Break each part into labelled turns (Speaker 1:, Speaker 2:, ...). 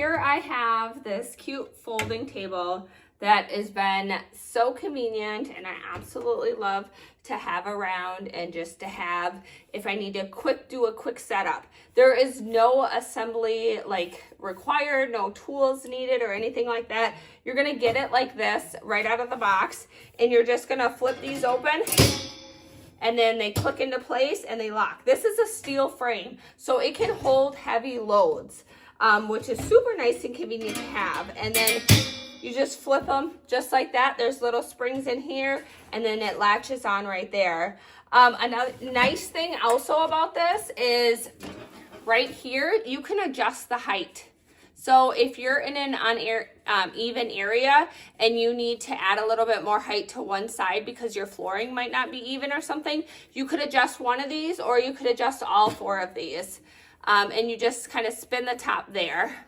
Speaker 1: Here I have this cute folding table that has been so convenient, and I absolutely love to have around, and just to have if I need to do a quick setup. There is no assembly like required, no tools needed or anything like that. You're gonna get it like this right out of the box, and you're just gonna flip these open, and then they click into place and they lock. This is a steel frame, so it can hold heavy loads, which is super nice and convenient to have. And then you just flip them just like that. There's little springs in here, and then it latches on right there. Another nice thing also about this is right here, you can adjust the height. So if you're in an uneven area and you need to add a little bit more height to one side because your flooring might not be even or something, you could adjust one of these, or you could adjust all 4 of these. And you just kind of spin the top there.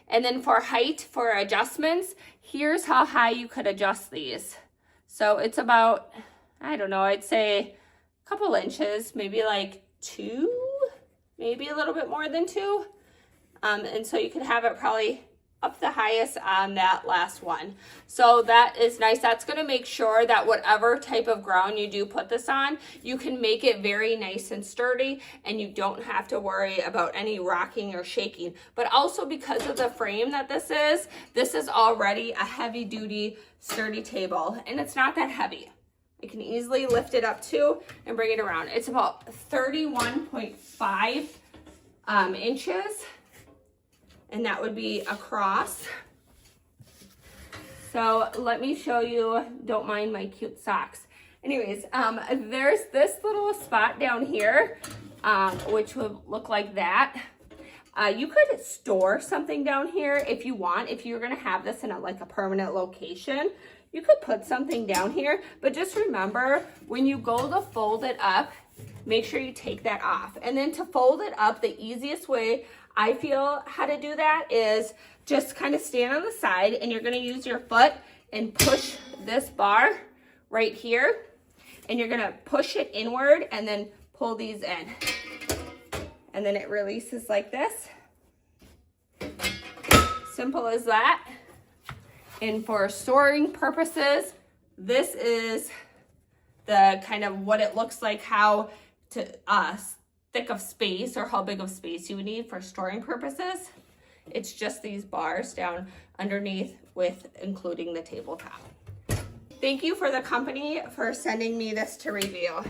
Speaker 1: And then for height, for adjustments, here's how high you could adjust these. So it's about, I don't know, I'd say a couple inches, maybe like 2, maybe a little bit more than 2. And so you could have it probably up the highest on that last one. So that is nice. That's going to make sure that whatever type of ground you do put this on, you can make it very nice and sturdy, and you don't have to worry about any rocking or shaking. But also because of the frame that this is already a heavy duty sturdy table, and it's not that heavy. I can easily lift it up too and bring it around. It's about 31.5 inches. And that would be across. So let me show you, don't mind my cute socks. Anyways, there's this little spot down here, which would look like that. You could store something down here if you want. If you're gonna have this in like a permanent location, you could put something down here. But just remember, when you go to fold it up, make sure you take that off. And then to fold it up, the easiest way I feel how to do that is just kind of stand on the side, and you're going to use your foot and push this bar right here, and you're going to push it inward and then pull these in, and then it releases like this. Simple as that. And for storing purposes, this is the kind of what it looks like, how to thick of space or how big of space you would need for storing purposes. It's just these bars down underneath with including the tabletop. Thank you for the company for sending me this to review.